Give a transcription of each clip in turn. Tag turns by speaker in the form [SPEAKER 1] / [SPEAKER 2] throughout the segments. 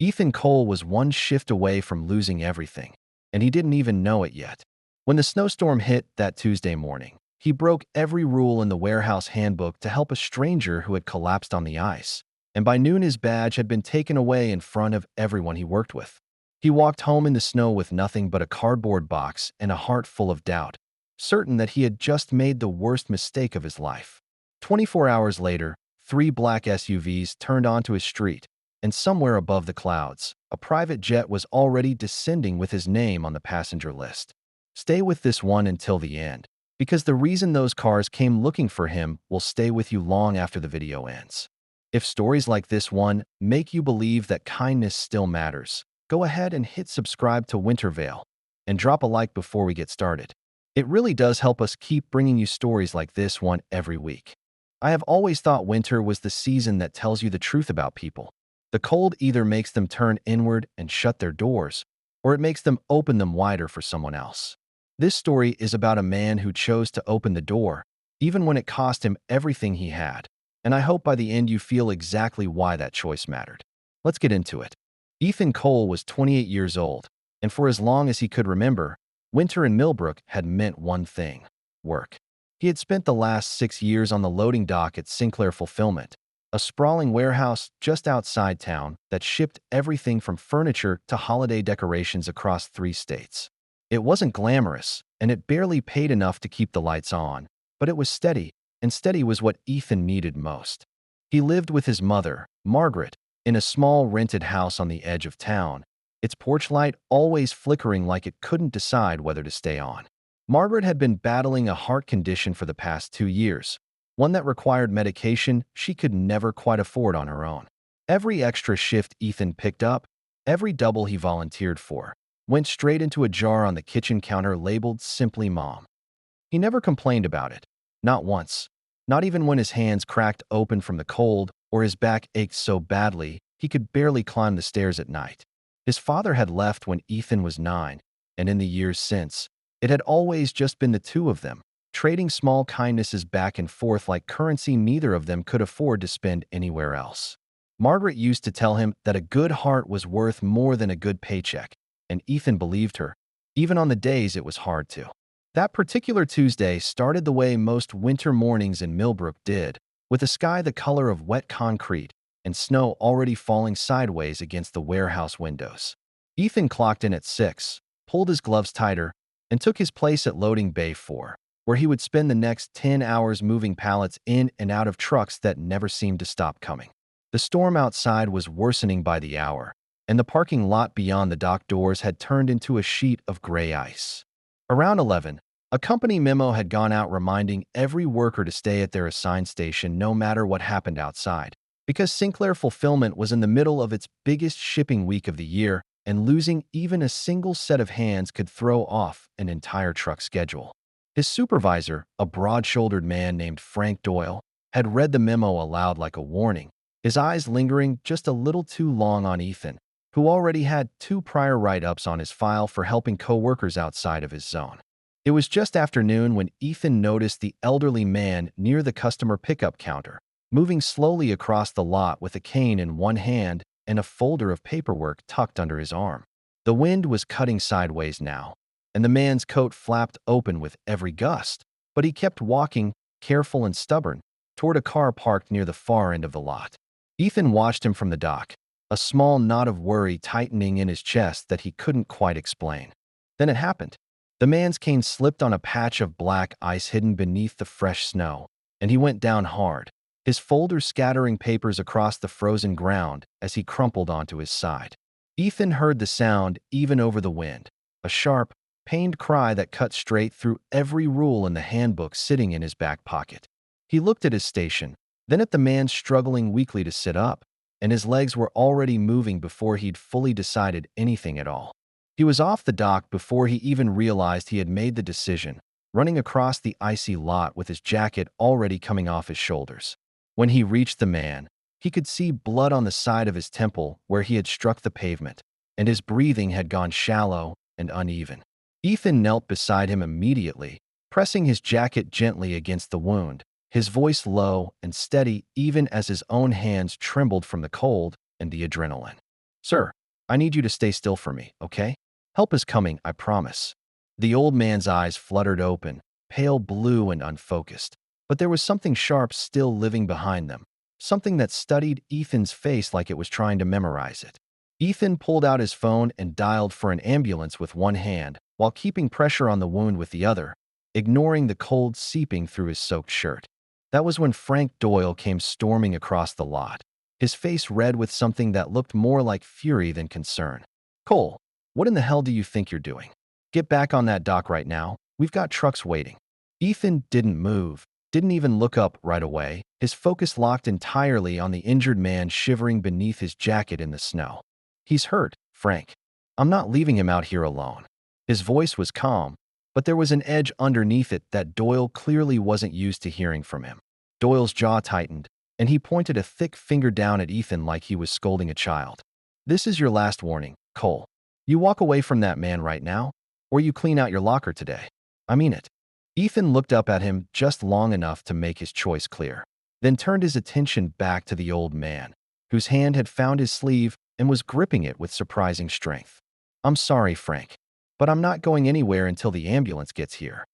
[SPEAKER 1] Ethan Cole was one shift away from losing everything, and he didn't even know it yet. When the snowstorm hit that Tuesday morning, he broke every rule in the warehouse handbook to help a stranger who had collapsed on the ice, and by noon his badge had been taken away in front of everyone he worked with. He walked home in the snow with nothing but a cardboard box and a heart full of doubt, certain that he had just made the worst mistake of his life. 24 hours later, 3 black SUVs turned onto his street, and somewhere above the clouds, a private jet was already descending with his name on the passenger list. Stay with this one until the end, because the reason those cars came looking for him will stay with you long after the video ends. If stories like this one make you believe that kindness still matters, go ahead and hit subscribe to Wintervale and drop a like before we get started. It really does help us keep bringing you stories like this one every week. I have always thought winter was the season that tells you the truth about people. The cold either makes them turn inward and shut their doors, or it makes them open them wider for someone else. This story is about a man who chose to open the door, even when it cost him everything he had, and I hope by the end you feel exactly why that choice mattered. Let's get into it. Ethan Cole was 28 years old, and for as long as he could remember, winter in Millbrook had meant one thing: work. He had spent the last 6 years on the loading dock at Sinclair Fulfillment, a sprawling warehouse just outside town that shipped everything from furniture to holiday decorations across 3 states. It wasn't glamorous, and it barely paid enough to keep the lights on, but it was steady, and steady was what Ethan needed most. He lived with his mother, Margaret, in a small rented house on the edge of town, its porch light always flickering like it couldn't decide whether to stay on. Margaret had been battling a heart condition for the past 2 years, one that required medication she could never quite afford on her own. Every extra shift Ethan picked up, every double he volunteered for, went straight into a jar on the kitchen counter labeled simply Mom. He never complained about it, not once, not even when his hands cracked open from the cold or his back ached so badly he could barely climb the stairs at night. His father had left when Ethan was 9, and in the years since, it had always just been the two of them, trading small kindnesses back and forth like currency neither of them could afford to spend anywhere else. Margaret used to tell him that a good heart was worth more than a good paycheck, and Ethan believed her, even on the days it was hard to. That particular Tuesday started the way most winter mornings in Millbrook did, with a sky the color of wet concrete and snow already falling sideways against the warehouse windows. Ethan clocked in at 6, pulled his gloves tighter, and took his place at loading bay 4, where he would spend the next 10 hours moving pallets in and out of trucks that never seemed to stop coming. The storm outside was worsening by the hour, and the parking lot beyond the dock doors had turned into a sheet of gray ice. Around 11, a company memo had gone out reminding every worker to stay at their assigned station no matter what happened outside, because Sinclair Fulfillment was in the middle of its biggest shipping week of the year, and losing even a single set of hands could throw off an entire truck schedule. His supervisor, a broad-shouldered man named Frank Doyle, had read the memo aloud like a warning, his eyes lingering just a little too long on Ethan, who already had 2 prior write-ups on his file for helping coworkers outside of his zone. It was just after noon when Ethan noticed the elderly man near the customer pickup counter, moving slowly across the lot with a cane in one hand and a folder of paperwork tucked under his arm. The wind was cutting sideways now, and the man's coat flapped open with every gust, but he kept walking, careful and stubborn, toward a car parked near the far end of the lot. Ethan watched him from the dock, a small knot of worry tightening in his chest that he couldn't quite explain. Then it happened. The man's cane slipped on a patch of black ice hidden beneath the fresh snow, and he went down hard, his folder scattering papers across the frozen ground as he crumpled onto his side. Ethan heard the sound even over the wind, a sharp, pained cry that cut straight through every rule in the handbook sitting in his back pocket. He looked at his station, then at the man struggling weakly to sit up, and his legs were already moving before he'd fully decided anything at all. He was off the dock before he even realized he had made the decision, running across the icy lot with his jacket already coming off his shoulders. When he reached the man, he could see blood on the side of his temple where he had struck the pavement, and his breathing had gone shallow and uneven. Ethan knelt beside him immediately, pressing his jacket gently against the wound, his voice low and steady even as his own hands trembled from the cold and the adrenaline. Sir, I need you to stay still for me, okay? Help is coming, I promise. The old man's eyes fluttered open, pale blue and unfocused. But there was something sharp still living behind them, something that studied Ethan's face like it was trying to memorize it. Ethan pulled out his phone and dialed for an ambulance with one hand, while keeping pressure on the wound with the other, ignoring the cold seeping through his soaked shirt. That was when Frank Doyle came storming across the lot, his face red with something that looked more like fury than concern. Cole, what in the hell do you think you're doing? Get back on that dock right now. We've got trucks waiting. Ethan didn't move, didn't even look up right away, his focus locked entirely on the injured man shivering beneath his jacket in the snow. He's hurt, Frank. I'm not leaving him out here alone. His voice was calm, but there was an edge underneath it that Doyle clearly wasn't used to hearing from him. Doyle's jaw tightened, and he pointed a thick finger down at Ethan like he was scolding a child. This is your last warning, Cole. You walk away from that man right now, or you clean out your locker today. I mean it. Ethan looked up at him just long enough to make his choice clear, then turned his attention back to the old man, whose hand had found his sleeve and was gripping it with surprising strength. I'm sorry, Frank, but I'm not going anywhere until the ambulance gets here.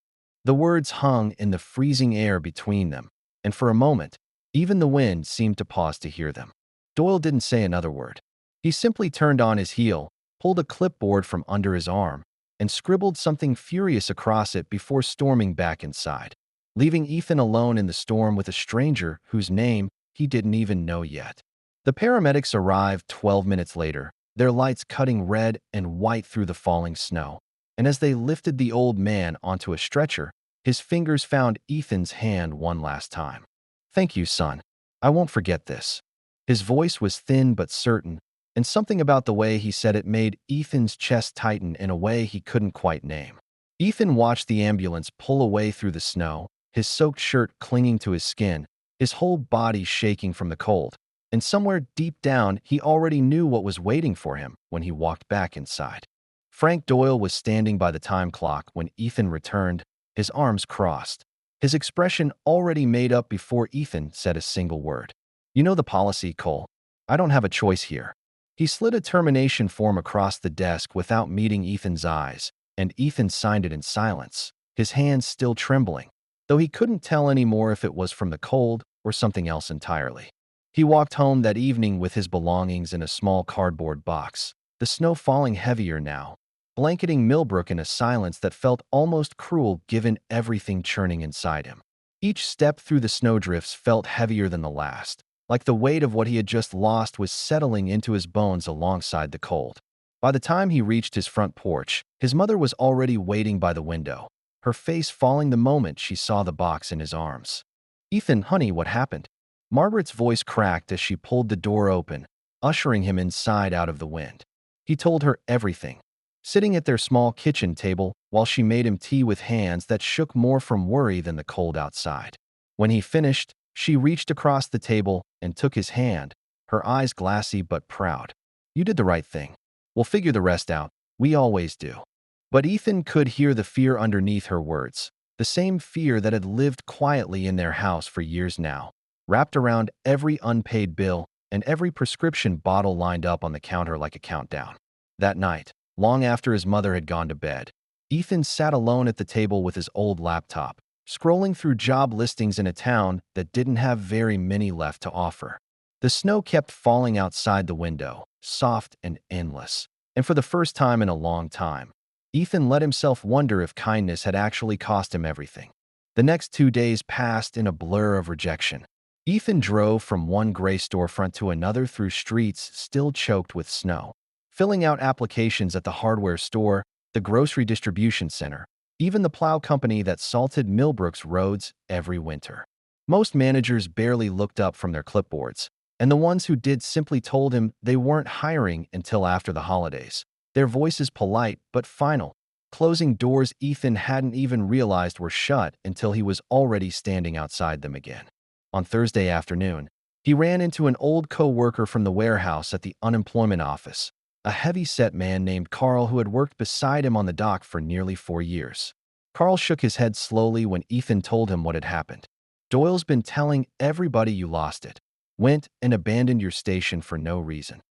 [SPEAKER 1] The words hung in the freezing air between them, and for a moment, even the wind seemed to pause to hear them. Doyle didn't say another word. He simply turned on his heel, pulled a clipboard from under his arm, and scribbled something furious across it before storming back inside, leaving Ethan alone in the storm with a stranger whose name he didn't even know yet. The paramedics arrived 12 minutes later, their lights cutting red and white through the falling snow, and as they lifted the old man onto a stretcher, his fingers found Ethan's hand one last time. Thank you, son. I won't forget this. His voice was thin but certain, and something about the way he said it made Ethan's chest tighten in a way he couldn't quite name. Ethan watched the ambulance pull away through the snow, his soaked shirt clinging to his skin, his whole body shaking from the cold. And somewhere deep down, he already knew what was waiting for him when he walked back inside. Frank Doyle was standing by the time clock when Ethan returned, his arms crossed, his expression already made up before Ethan said a single word. You know the policy, Cole. I don't have a choice here. He slid a termination form across the desk without meeting Ethan's eyes, and Ethan signed it in silence, his hands still trembling, though he couldn't tell anymore if it was from the cold or something else entirely. He walked home that evening with his belongings in a small cardboard box, the snow falling heavier now, blanketing Millbrook in a silence that felt almost cruel given everything churning inside him. Each step through the snowdrifts felt heavier than the last, like the weight of what he had just lost was settling into his bones alongside the cold. By the time he reached his front porch, his mother was already waiting by the window, her face falling the moment she saw the box in his arms. Ethan, honey, what happened? Margaret's voice cracked as she pulled the door open, ushering him inside out of the wind. He told her everything, sitting at their small kitchen table while she made him tea with hands that shook more from worry than the cold outside. When he finished, she reached across the table and took his hand, her eyes glassy but proud. You did the right thing. We'll figure the rest out. We always do. But Ethan could hear the fear underneath her words, the same fear that had lived quietly in their house for years now, wrapped around every unpaid bill and every prescription bottle lined up on the counter like a countdown. That night, long after his mother had gone to bed, Ethan sat alone at the table with his old laptop, scrolling through job listings in a town that didn't have very many left to offer. The snow kept falling outside the window, soft and endless, and for the first time in a long time, Ethan let himself wonder if kindness had actually cost him everything. The next 2 days passed in a blur of rejection. Ethan drove from one gray storefront to another through streets still choked with snow, filling out applications at the hardware store, the grocery distribution center, even the plow company that salted Millbrook's roads every winter. Most managers barely looked up from their clipboards, and the ones who did simply told him they weren't hiring until after the holidays, their voices polite but final, closing doors Ethan hadn't even realized were shut until he was already standing outside them again. On Thursday afternoon, he ran into an old co-worker from the warehouse at the unemployment office, a heavy-set man named Carl who had worked beside him on the dock for nearly 4 years. Carl shook his head slowly when Ethan told him what had happened. Doyle's been telling everybody you lost it, went and abandoned your station for no reason.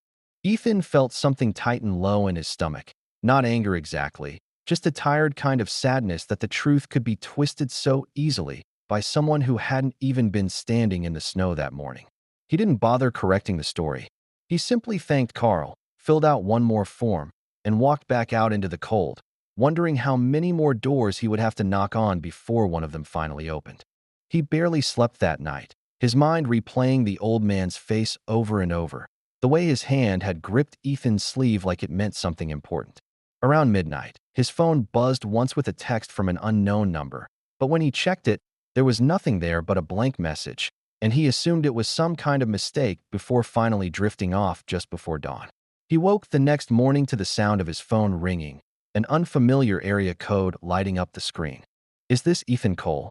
[SPEAKER 1] Ethan felt something tighten low in his stomach. Not anger exactly, just a tired kind of sadness that the truth could be twisted so easily by someone who hadn't even been standing in the snow that morning. He didn't bother correcting the story. He simply thanked Carl, filled out one more form, and walked back out into the cold, wondering how many more doors he would have to knock on before one of them finally opened. He barely slept that night, his mind replaying the old man's face over and over, the way his hand had gripped Ethan's sleeve like it meant something important. Around midnight, his phone buzzed once with a text from an unknown number, but when he checked it, there was nothing there but a blank message, and he assumed it was some kind of mistake before finally drifting off just before dawn. He woke the next morning to the sound of his phone ringing, an unfamiliar area code lighting up the screen. "Is this Ethan Cole?"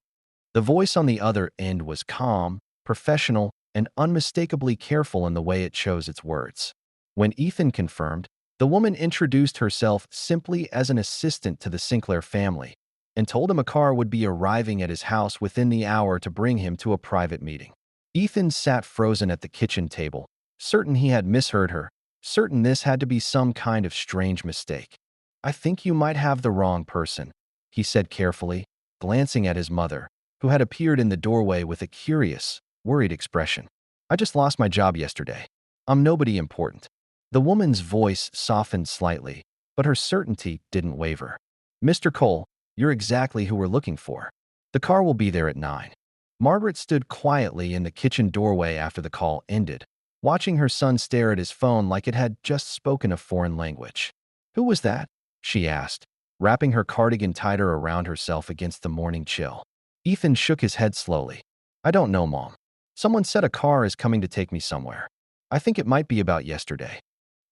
[SPEAKER 1] The voice on the other end was calm, professional, and unmistakably careful in the way it chose its words. When Ethan confirmed, the woman introduced herself simply as an assistant to the Sinclair family and told him a car would be arriving at his house within the hour to bring him to a private meeting. Ethan sat frozen at the kitchen table, certain he had misheard her, certain this had to be some kind of strange mistake. "I think you might have the wrong person," he said carefully, glancing at his mother, who had appeared in the doorway with a curious, worried expression. "I just lost my job yesterday. I'm nobody important." The woman's voice softened slightly, but her certainty didn't waver. "Mr. Cole, you're exactly who we're looking for. The car will be there at 9. Margaret stood quietly in the kitchen doorway after the call ended, watching her son stare at his phone like it had just spoken a foreign language. "Who was that?" she asked, wrapping her cardigan tighter around herself against the morning chill. Ethan shook his head slowly. "I don't know, Mom. Someone said a car is coming to take me somewhere. I think it might be about yesterday."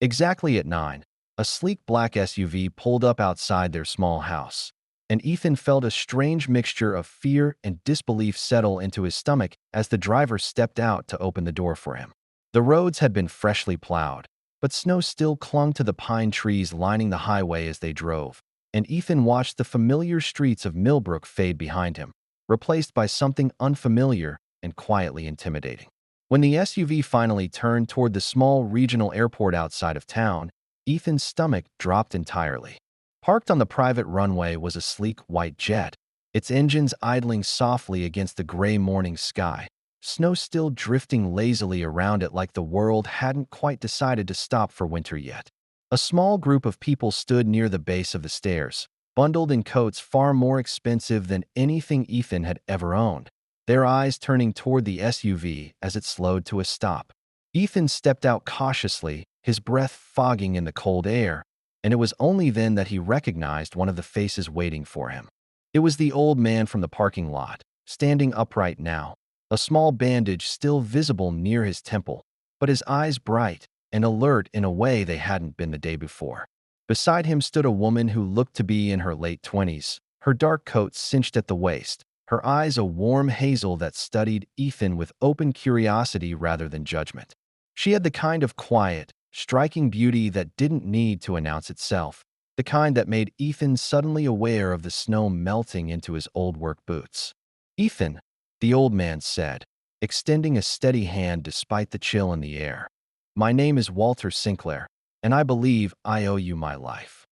[SPEAKER 1] Exactly at 9, a sleek black SUV pulled up outside their small house, and Ethan felt a strange mixture of fear and disbelief settle into his stomach as the driver stepped out to open the door for him. The roads had been freshly plowed, but snow still clung to the pine trees lining the highway as they drove, and Ethan watched the familiar streets of Millbrook fade behind him, replaced by something unfamiliar and quietly intimidating. When the SUV finally turned toward the small regional airport outside of town, Ethan's stomach dropped entirely. Parked on the private runway was a sleek white jet, its engines idling softly against the gray morning sky, snow still drifting lazily around it like the world hadn't quite decided to stop for winter yet. A small group of people stood near the base of the stairs, bundled in coats far more expensive than anything Ethan had ever owned, their eyes turning toward the SUV as it slowed to a stop. Ethan stepped out cautiously, his breath fogging in the cold air, and it was only then that he recognized one of the faces waiting for him. It was the old man from the parking lot, standing upright now, a small bandage still visible near his temple, but his eyes bright and alert in a way they hadn't been the day before. Beside him stood a woman who looked to be in her late 20s, her dark coat cinched at the waist, her eyes a warm hazel that studied Ethan with open curiosity rather than judgment. She had the kind of quiet, striking beauty that didn't need to announce itself, the kind that made Ethan suddenly aware of the snow melting into his old work boots. "Ethan," the old man said, extending a steady hand despite the chill in the air. "My name is Walter Sinclair, and I believe I owe you my life."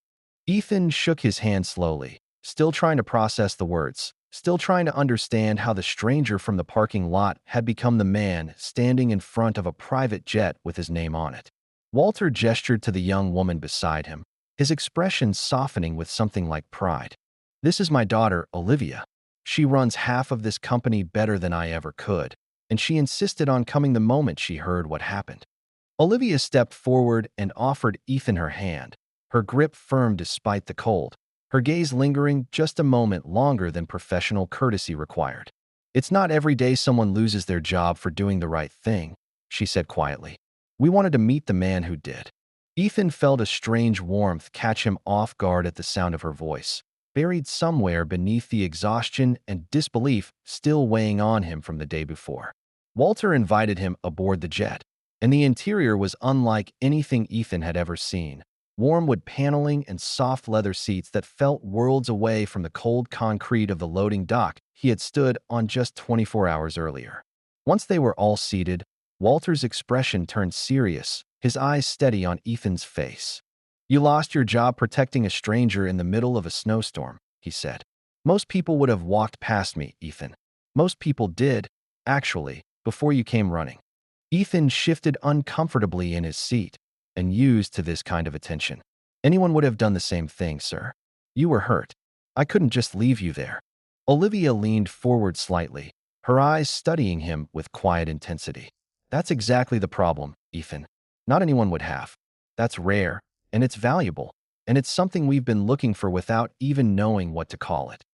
[SPEAKER 1] Ethan shook his hand slowly, still trying to process the words, still trying to understand how the stranger from the parking lot had become the man standing in front of a private jet with his name on it. Walter gestured to the young woman beside him, his expression softening with something like pride. "This is my daughter, Olivia. She runs half of this company better than I ever could, and she insisted on coming the moment she heard what happened." Olivia stepped forward and offered Ethan her hand, her grip firm despite the cold, her gaze lingering just a moment longer than professional courtesy required. "It's not every day someone loses their job for doing the right thing," she said quietly. "We wanted to meet the man who did." Ethan felt a strange warmth catch him off guard at the sound of her voice, buried somewhere beneath the exhaustion and disbelief still weighing on him from the day before. Walter invited him aboard the jet, and the interior was unlike anything Ethan had ever seen. Warm wood paneling and soft leather seats that felt worlds away from the cold concrete of the loading dock he had stood on just 24 hours earlier. Once they were all seated, Walter's expression turned serious, his eyes steady on Ethan's face. "You lost your job protecting a stranger in the middle of a snowstorm," he said. "Most people would have walked past me, Ethan. Most people did, actually, before you came running." Ethan shifted uncomfortably in his seat and used to this kind of attention. "Anyone would have done the same thing, sir. You were hurt. I couldn't just leave you there." Olivia leaned forward slightly, her eyes studying him with quiet intensity. "That's exactly the problem, Ethan. Not anyone would have. That's rare, and it's valuable, and it's something we've been looking for without even knowing what to call it."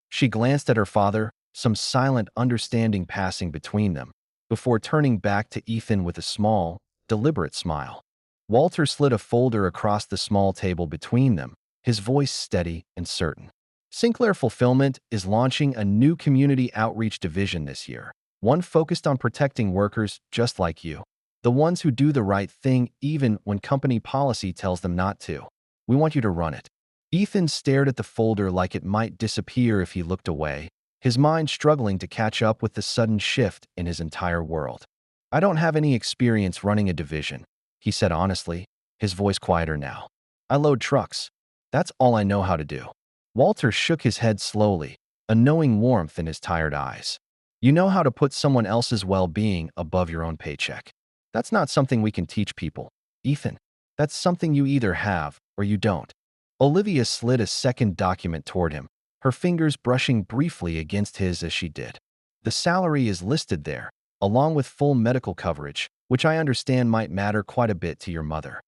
[SPEAKER 1] She glanced at her father, some silent understanding passing between them, before turning back to Ethan with a small, deliberate smile. Walter slid a folder across the small table between them, his voice steady and certain. "Sinclair Fulfillment is launching a new community outreach division this year, one focused on protecting workers just like you, the ones who do the right thing even when company policy tells them not to. We want you to run it." Ethan stared at the folder like it might disappear if he looked away, his mind struggling to catch up with the sudden shift in his entire world. "I don't have any experience running a division," he said honestly, his voice quieter now. "I load trucks. That's all I know how to do." Walter shook his head slowly, a knowing warmth in his tired eyes. "You know how to put someone else's well-being above your own paycheck. That's not something we can teach people, Ethan. That's something you either have or you don't." Olivia slid a second document toward him, her fingers brushing briefly against his as she did. "The salary is listed there, along with full medical coverage, which I understand might matter quite a bit to your mother."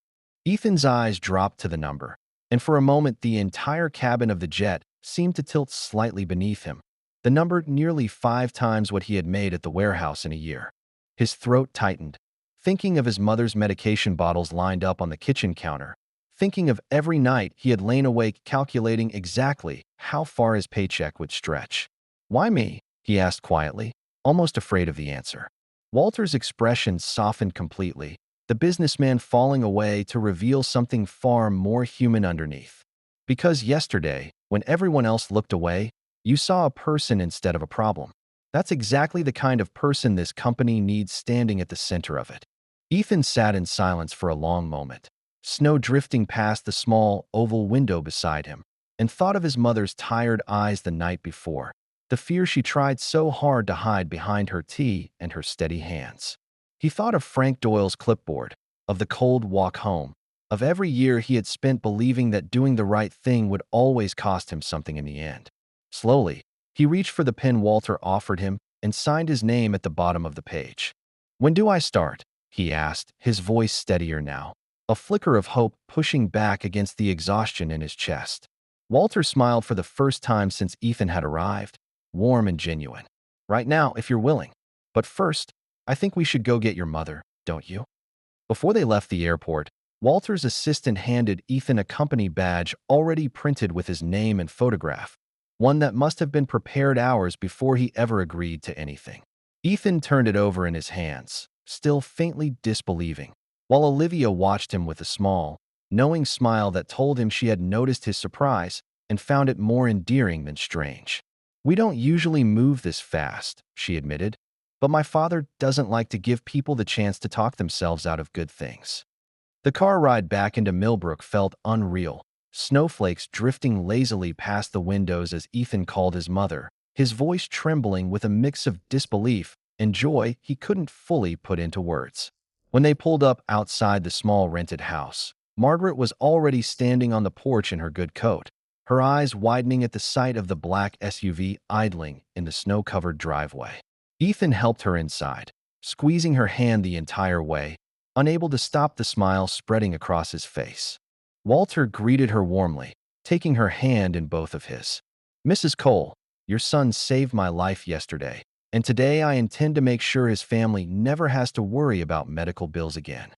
[SPEAKER 1] Ethan's eyes dropped to the number, and for a moment the entire cabin of the jet seemed to tilt slightly beneath him. The number nearly 5 times what he had made at the warehouse in a year. His throat tightened, thinking of his mother's medication bottles lined up on the kitchen counter, thinking of every night he had lain awake calculating exactly how far his paycheck would stretch. "Why me?" he asked quietly, almost afraid of the answer. Walter's expression softened completely, the businessman falling away to reveal something far more human underneath. "Because yesterday, when everyone else looked away, you saw a person instead of a problem. That's exactly the kind of person this company needs standing at the center of it." Ethan sat in silence for a long moment, snow drifting past the small, oval window beside him, and thought of his mother's tired eyes the night before, the fear she tried so hard to hide behind her tea and her steady hands. He thought of Frank Doyle's clipboard, of the cold walk home, of every year he had spent believing that doing the right thing would always cost him something in the end. Slowly, he reached for the pen Walter offered him and signed his name at the bottom of the page. "When do I start?" he asked, his voice steadier now, a flicker of hope pushing back against the exhaustion in his chest. Walter smiled for the first time since Ethan had arrived, warm and genuine. "Right now, if you're willing. But first, I think we should go get your mother, don't you?" Before they left the airport, Walter's assistant handed Ethan a company badge already printed with his name and photograph, one that must have been prepared hours before he ever agreed to anything. Ethan turned it over in his hands, still faintly disbelieving, while Olivia watched him with a small, knowing smile that told him she had noticed his surprise and found it more endearing than strange. "We don't usually move this fast," she admitted, "but my father doesn't like to give people the chance to talk themselves out of good things." The car ride back into Millbrook felt unreal, snowflakes drifting lazily past the windows as Ethan called his mother, his voice trembling with a mix of disbelief and joy he couldn't fully put into words. When they pulled up outside the small rented house, Margaret was already standing on the porch in her good coat, her eyes widening at the sight of the black SUV idling in the snow-covered driveway. Ethan helped her inside, squeezing her hand the entire way, unable to stop the smile spreading across his face. Walter greeted her warmly, taking her hand in both of his. "Mrs. Cole, your son saved my life yesterday, and today I intend to make sure his family never has to worry about medical bills again."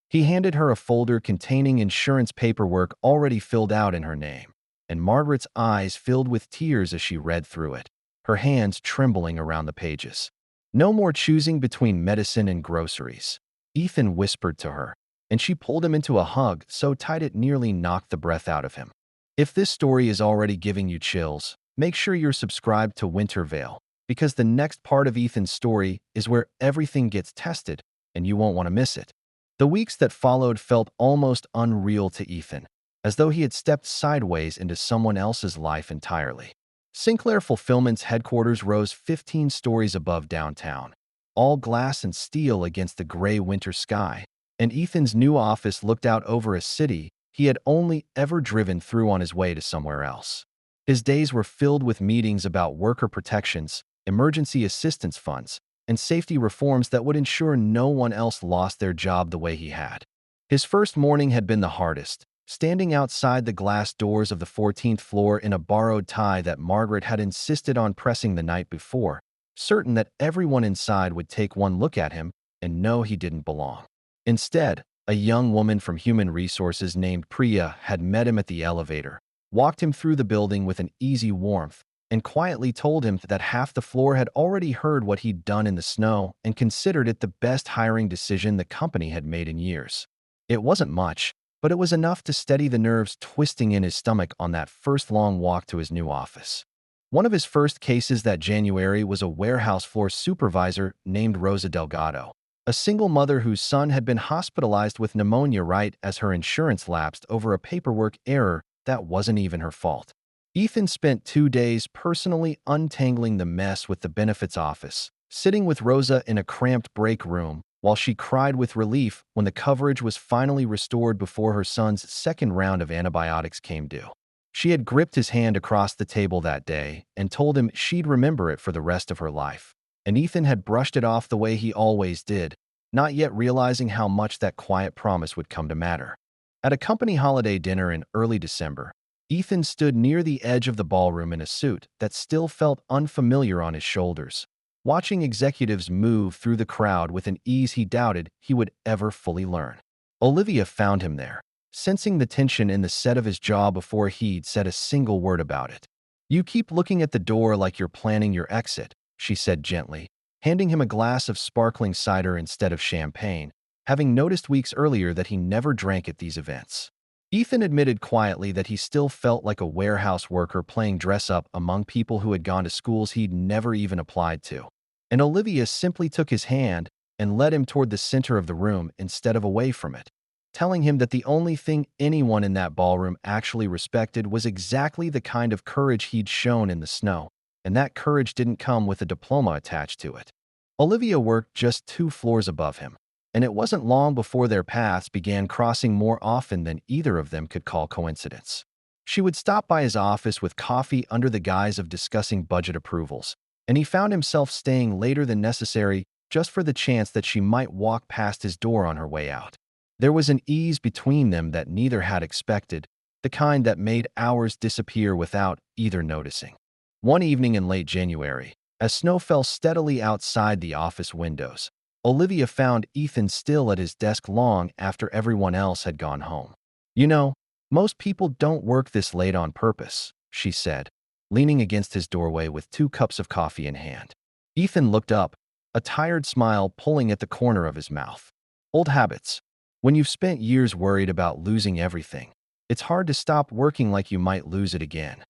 [SPEAKER 1] He handed her a folder containing insurance paperwork already filled out in her name, and Margaret's eyes filled with tears as she read through it, her hands trembling around the pages. "No more choosing between medicine and groceries," Ethan whispered to her, and she pulled him into a hug so tight it nearly knocked the breath out of him. If this story is already giving you chills, make sure you're subscribed to Winter Veil, because the next part of Ethan's story is where everything gets tested, and you won't want to miss it. The weeks that followed felt almost unreal to Ethan, as though he had stepped sideways into someone else's life entirely. Sinclair Fulfillment's headquarters rose 15 stories above downtown, all glass and steel against the gray winter sky, and Ethan's new office looked out over a city he had only ever driven through on his way to somewhere else. His days were filled with meetings about worker protections, emergency assistance funds, and safety reforms that would ensure no one else lost their job the way he had. His first morning had been the hardest, standing outside the glass doors of the 14th floor in a borrowed tie that Margaret had insisted on pressing the night before, certain that everyone inside would take one look at him and know he didn't belong. Instead, a young woman from Human Resources named Priya had met him at the elevator, walked him through the building with an easy warmth, and quietly told him that half the floor had already heard what he'd done in the snow and considered it the best hiring decision the company had made in years. It wasn't much, but it was enough to steady the nerves twisting in his stomach on that first long walk to his new office. One of his first cases that January was a warehouse floor supervisor named Rosa Delgado, a single mother whose son had been hospitalized with pneumonia right as her insurance lapsed over a paperwork error that wasn't even her fault. Ethan spent 2 days personally untangling the mess with the benefits office, sitting with Rosa in a cramped break room while she cried with relief when the coverage was finally restored before her son's second round of antibiotics came due. She had gripped his hand across the table that day and told him she'd remember it for the rest of her life, and Ethan had brushed it off the way he always did, not yet realizing how much that quiet promise would come to matter. At a company holiday dinner in early December, Ethan stood near the edge of the ballroom in a suit that still felt unfamiliar on his shoulders, watching executives move through the crowd with an ease he doubted he would ever fully learn. Olivia found him there, sensing the tension in the set of his jaw before he'd said a single word about it. "You keep looking at the door like you're planning your exit," she said gently, handing him a glass of sparkling cider instead of champagne, having noticed weeks earlier that he never drank at these events. Ethan admitted quietly that he still felt like a warehouse worker playing dress-up among people who had gone to schools he'd never even applied to. And Olivia simply took his hand and led him toward the center of the room instead of away from it, telling him that the only thing anyone in that ballroom actually respected was exactly the kind of courage he'd shown in the snow, and that courage didn't come with a diploma attached to it. Olivia worked just 2 floors above him, and it wasn't long before their paths began crossing more often than either of them could call coincidence. She would stop by his office with coffee under the guise of discussing budget approvals, and he found himself staying later than necessary just for the chance that she might walk past his door on her way out. There was an ease between them that neither had expected, the kind that made hours disappear without either noticing. One evening in late January, as snow fell steadily outside the office windows, Olivia found Ethan still at his desk long after everyone else had gone home. "You know, most people don't work this late on purpose," she said, leaning against his doorway with 2 cups of coffee in hand. Ethan looked up, a tired smile pulling at the corner of his mouth. "Old habits. When you've spent years worried about losing everything, it's hard to stop working like you might lose it again."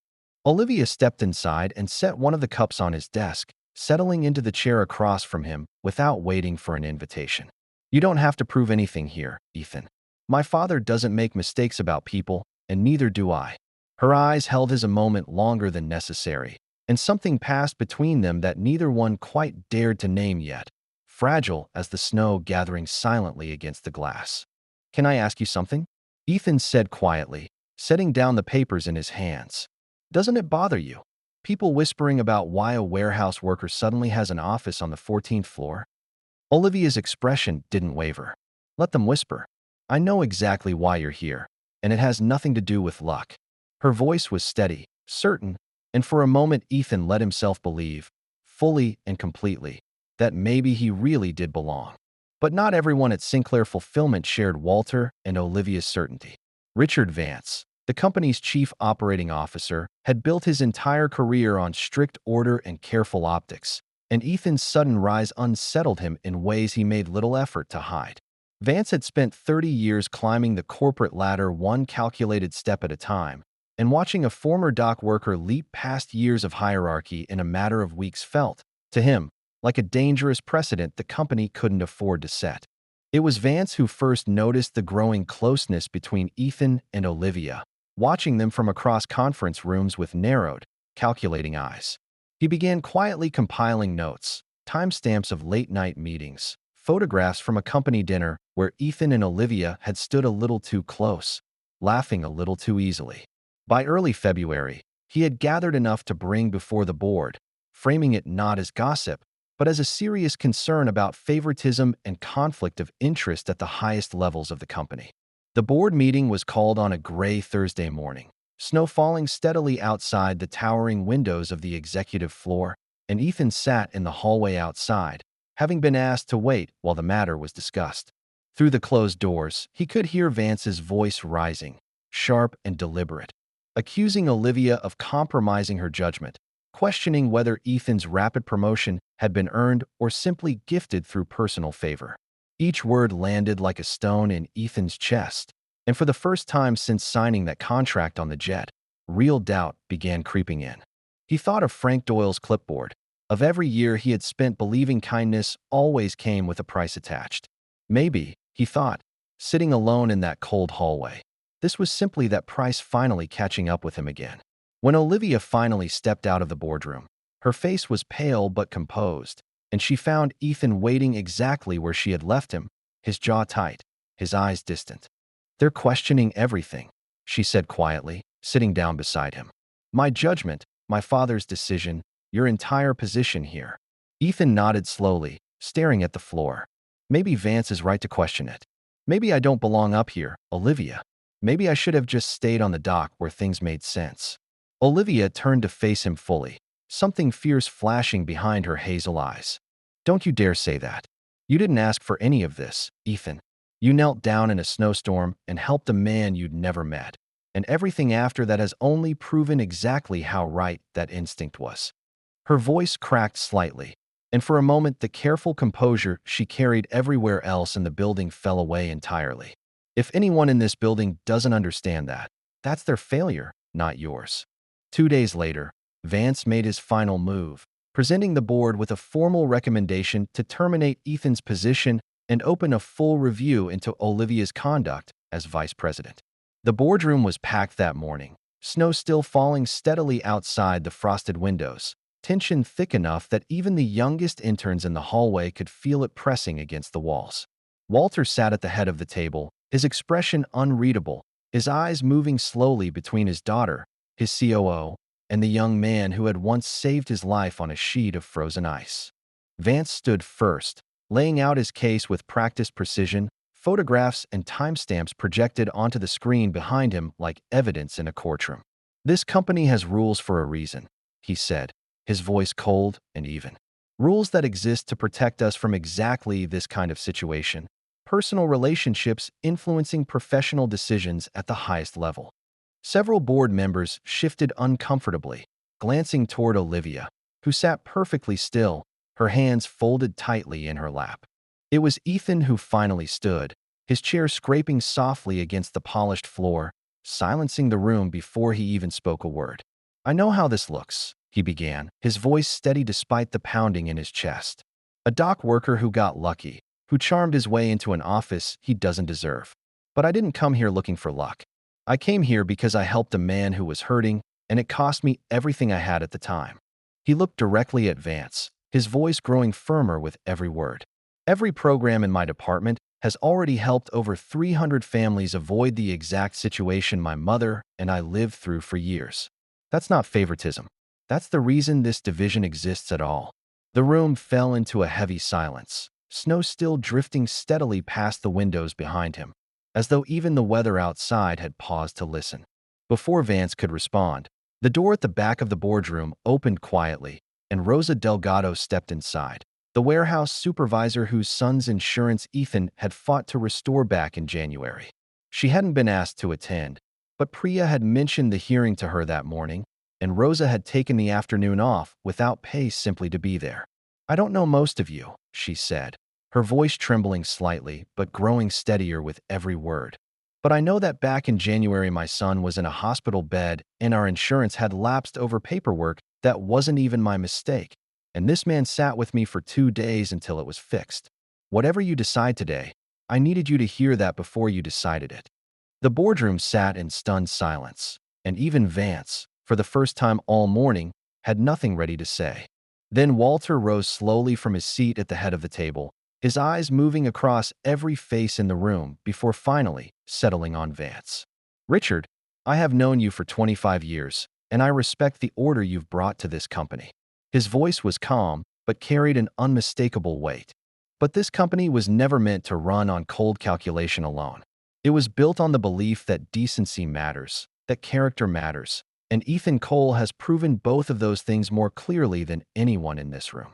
[SPEAKER 1] Olivia stepped inside and set one of the cups on his desk, settling into the chair across from him without waiting for an invitation. "You don't have to prove anything here, Ethan. My father doesn't make mistakes about people, and neither do I." Her eyes held his a moment longer than necessary, and something passed between them that neither one quite dared to name yet, fragile as the snow gathering silently against the glass. "Can I ask you something?" Ethan said quietly, setting down the papers in his hands. "Doesn't it bother you? People whispering about why a warehouse worker suddenly has an office on the 14th floor?" Olivia's expression didn't waver. "Let them whisper. I know exactly why you're here, and it has nothing to do with luck." Her voice was steady, certain, and for a moment Ethan let himself believe, fully and completely, that maybe he really did belong. But not everyone at Sinclair Fulfillment shared Walter and Olivia's certainty. Richard Vance, the company's chief operating officer, had built his entire career on strict order and careful optics, and Ethan's sudden rise unsettled him in ways he made little effort to hide. Vance had spent 30 years climbing the corporate ladder one calculated step at a time, and watching a former dock worker leap past years of hierarchy in a matter of weeks felt, to him, like a dangerous precedent the company couldn't afford to set. It was Vance who first noticed the growing closeness between Ethan and Olivia, watching them from across conference rooms with narrowed, calculating eyes. He began quietly compiling notes, timestamps of late-night meetings, photographs from a company dinner where Ethan and Olivia had stood a little too close, laughing a little too easily. By early February, he had gathered enough to bring before the board, framing it not as gossip, but as a serious concern about favoritism and conflict of interest at the highest levels of the company. The board meeting was called on a gray Thursday morning, snow falling steadily outside the towering windows of the executive floor, and Ethan sat in the hallway outside, having been asked to wait while the matter was discussed. Through the closed doors, he could hear Vance's voice rising, sharp and deliberate, accusing Olivia of compromising her judgment, questioning whether Ethan's rapid promotion had been earned or simply gifted through personal favor. Each word landed like a stone in Ethan's chest, and for the first time since signing that contract on the jet, real doubt began creeping in. He thought of Frank Doyle's clipboard, of every year he had spent believing kindness always came with a price attached. Maybe, he thought, sitting alone in that cold hallway, this was simply that price finally catching up with him again. When Olivia finally stepped out of the boardroom, her face was pale but composed, and she found Ethan waiting exactly where she had left him, his jaw tight, his eyes distant. "They're questioning everything," she said quietly, sitting down beside him. "My judgment, my father's decision, your entire position here." Ethan nodded slowly, staring at the floor. "Maybe Vance is right to question it. Maybe I don't belong up here, Olivia. Maybe I should have just stayed on the dock where things made sense." Olivia turned to face him fully, something fierce flashing behind her hazel eyes. "Don't you dare say that. You didn't ask for any of this, Ethan. You knelt down in a snowstorm and helped a man you'd never met. And everything after that has only proven exactly how right that instinct was." Her voice cracked slightly, and for a moment the careful composure she carried everywhere else in the building fell away entirely. "If anyone in this building doesn't understand that, that's their failure, not yours." 2 days later, Vance made his final move, presenting the board with a formal recommendation to terminate Ethan's position and open a full review into Olivia's conduct as vice president. The boardroom was packed that morning, snow still falling steadily outside the frosted windows, tension thick enough that even the youngest interns in the hallway could feel it pressing against the walls. Walter sat at the head of the table, his expression unreadable, his eyes moving slowly between his daughter, his COO, and the young man who had once saved his life on a sheet of frozen ice. Vance stood first, laying out his case with practiced precision, photographs and timestamps projected onto the screen behind him like evidence in a courtroom. "This company has rules for a reason," he said, his voice cold and even. "Rules that exist to protect us from exactly this kind of situation, personal relationships influencing professional decisions at the highest level." Several board members shifted uncomfortably, glancing toward Olivia, who sat perfectly still, her hands folded tightly in her lap. It was Ethan who finally stood, his chair scraping softly against the polished floor, silencing the room before he even spoke a word. "I know how this looks," he began, his voice steady despite the pounding in his chest. "A dock worker who got lucky, who charmed his way into an office he doesn't deserve. But I didn't come here looking for luck. I came here because I helped a man who was hurting, and it cost me everything I had at the time." He looked directly at Vance, his voice growing firmer with every word. "Every program in my department has already helped over 300 families avoid the exact situation my mother and I lived through for years. That's not favoritism. That's the reason this division exists at all." The room fell into a heavy silence, snow still drifting steadily past the windows behind him, as though even the weather outside had paused to listen. Before Vance could respond, the door at the back of the boardroom opened quietly, and Rosa Delgado stepped inside, the warehouse supervisor whose son's insurance Ethan had fought to restore back in January. She hadn't been asked to attend, but Priya had mentioned the hearing to her that morning, and Rosa had taken the afternoon off without pay simply to be there. "I don't know most of you," she said, her voice trembling slightly but growing steadier with every word. "But I know that back in January my son was in a hospital bed and our insurance had lapsed over paperwork that wasn't even my mistake, and this man sat with me for 2 days until it was fixed. Whatever you decide today, I needed you to hear that before you decided it." The boardroom sat in stunned silence, and even Vance, for the first time all morning, had nothing ready to say. Then Walter rose slowly from his seat at the head of the table, his eyes moving across every face in the room before finally settling on Vance. "Richard, I have known you for 25 years, and I respect the order you've brought to this company." His voice was calm, but carried an unmistakable weight. But this company was never meant to run on cold calculation alone. It was built on the belief that decency matters, that character matters, and Ethan Cole has proven both of those things more clearly than anyone in this room.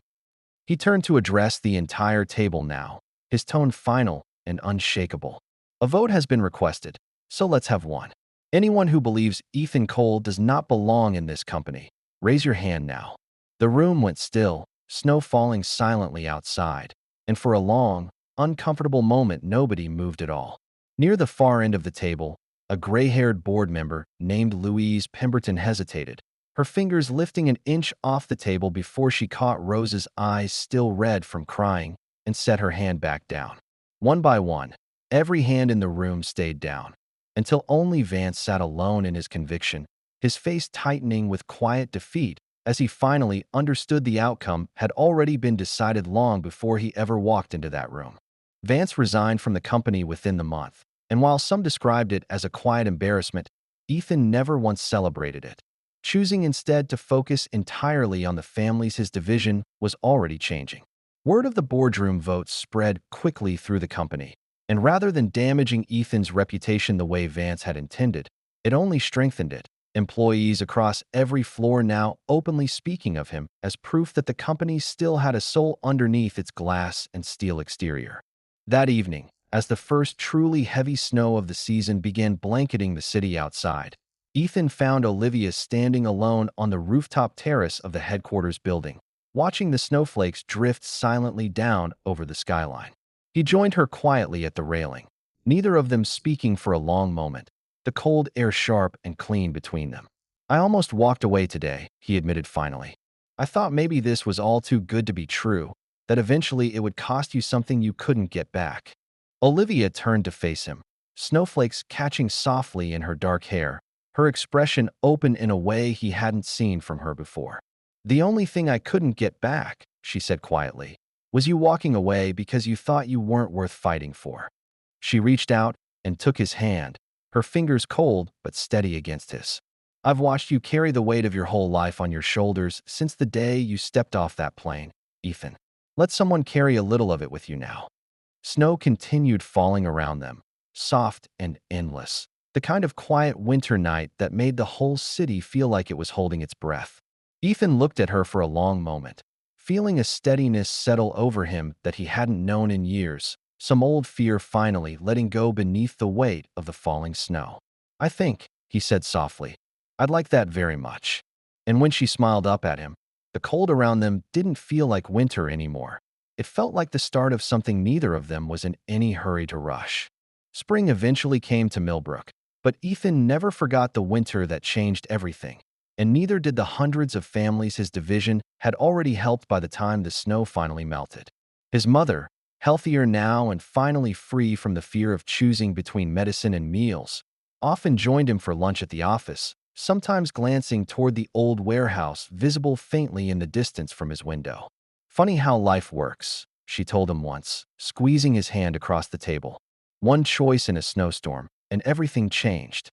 [SPEAKER 1] He turned to address the entire table now, his tone final and unshakable. "A vote has been requested, so let's have one. Anyone who believes Ethan Cole does not belong in this company, raise your hand now." The room went still, snow falling silently outside, and for a long, uncomfortable moment nobody moved at all. Near the far end of the table, a gray-haired board member named Louise Pemberton hesitated, her fingers lifting an inch off the table before she caught Rose's eyes still red from crying and set her hand back down. One by one, every hand in the room stayed down, until only Vance sat alone in his conviction, his face tightening with quiet defeat as he finally understood the outcome had already been decided long before he ever walked into that room. Vance resigned from the company within the month, and while some described it as a quiet embarrassment, Ethan never once celebrated it, choosing instead to focus entirely on the families his division was already changing. Word of the boardroom vote spread quickly through the company, and rather than damaging Ethan's reputation the way Vance had intended, it only strengthened it. Employees across every floor now openly speaking of him as proof that the company still had a soul underneath its glass and steel exterior. That evening, as the first truly heavy snow of the season began blanketing the city outside, Ethan found Olivia standing alone on the rooftop terrace of the headquarters building, watching the snowflakes drift silently down over the skyline. He joined her quietly at the railing, neither of them speaking for a long moment, the cold air sharp and clean between them. "I almost walked away today," he admitted finally. "I thought maybe this was all too good to be true, that eventually it would cost you something you couldn't get back." Olivia turned to face him, snowflakes catching softly in her dark hair, her expression open in a way he hadn't seen from her before. "The only thing I couldn't get back," she said quietly, "was you walking away because you thought you weren't worth fighting for." She reached out and took his hand, her fingers cold but steady against his. "I've watched you carry the weight of your whole life on your shoulders since the day you stepped off that plane, Ethan. Let someone carry a little of it with you now." Snow continued falling around them, soft and endless, the kind of quiet winter night that made the whole city feel like it was holding its breath. Ethan looked at her for a long moment, feeling a steadiness settle over him that he hadn't known in years, some old fear finally letting go beneath the weight of the falling snow. "I think," he said softly, "I'd like that very much." And when she smiled up at him, the cold around them didn't feel like winter anymore. It felt like the start of something neither of them was in any hurry to rush. Spring eventually came to Millbrook, but Ethan never forgot the winter that changed everything, and neither did the hundreds of families his division had already helped by the time the snow finally melted. His mother, healthier now and finally free from the fear of choosing between medicine and meals, often joined him for lunch at the office, sometimes glancing toward the old warehouse visible faintly in the distance from his window. "Funny how life works," she told him once, squeezing his hand across the table. "One choice in a snowstorm, and everything changed."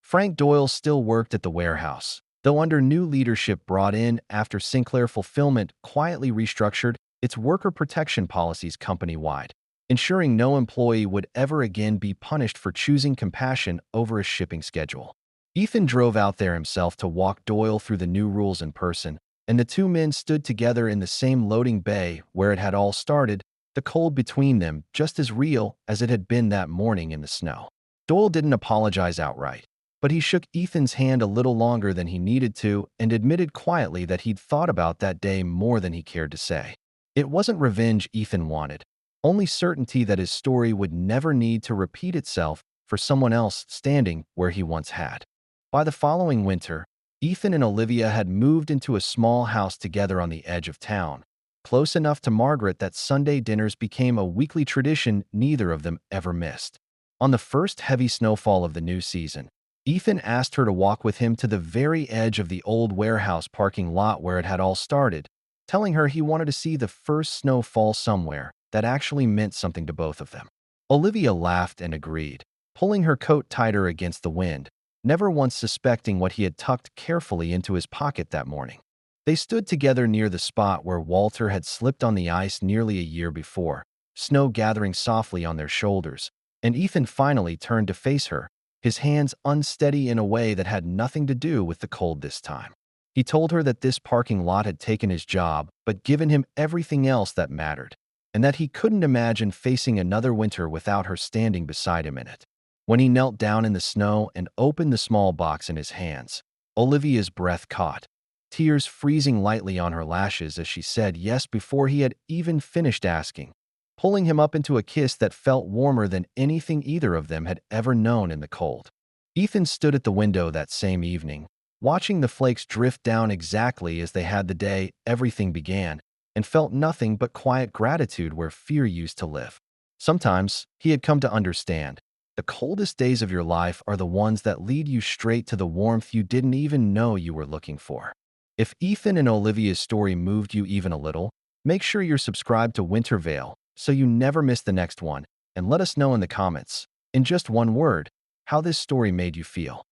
[SPEAKER 1] Frank Doyle still worked at the warehouse, though under new leadership brought in after Sinclair Fulfillment quietly restructured its worker protection policies company-wide, ensuring no employee would ever again be punished for choosing compassion over a shipping schedule. Ethan drove out there himself to walk Doyle through the new rules in person, and the two men stood together in the same loading bay where it had all started, the cold between them just as real as it had been that morning in the snow. Doyle didn't apologize outright, but he shook Ethan's hand a little longer than he needed to and admitted quietly that he'd thought about that day more than he cared to say. It wasn't revenge Ethan wanted, only certainty that his story would never need to repeat itself for someone else standing where he once had. By the following winter, Ethan and Olivia had moved into a small house together on the edge of town, close enough to Margaret that Sunday dinners became a weekly tradition neither of them ever missed. On the first heavy snowfall of the new season, Ethan asked her to walk with him to the very edge of the old warehouse parking lot where it had all started, telling her he wanted to see the first snow fall somewhere that actually meant something to both of them. Olivia laughed and agreed, pulling her coat tighter against the wind, never once suspecting what he had tucked carefully into his pocket that morning. They stood together near the spot where Walter had slipped on the ice nearly a year before, snow gathering softly on their shoulders, and Ethan finally turned to face her, his hands unsteady in a way that had nothing to do with the cold this time. He told her that this parking lot had taken his job but given him everything else that mattered, and that he couldn't imagine facing another winter without her standing beside him in it. When he knelt down in the snow and opened the small box in his hands, Olivia's breath caught, tears freezing lightly on her lashes as she said yes before he had even finished asking, pulling him up into a kiss that felt warmer than anything either of them had ever known in the cold. Ethan stood at the window that same evening, watching the flakes drift down exactly as they had the day everything began, and felt nothing but quiet gratitude where fear used to live. Sometimes, he had come to understand, the coldest days of your life are the ones that lead you straight to the warmth you didn't even know you were looking for. If Ethan and Olivia's story moved you even a little, make sure you're subscribed to Winter Veil so you never miss the next one, and let us know in the comments, in just one word, how this story made you feel.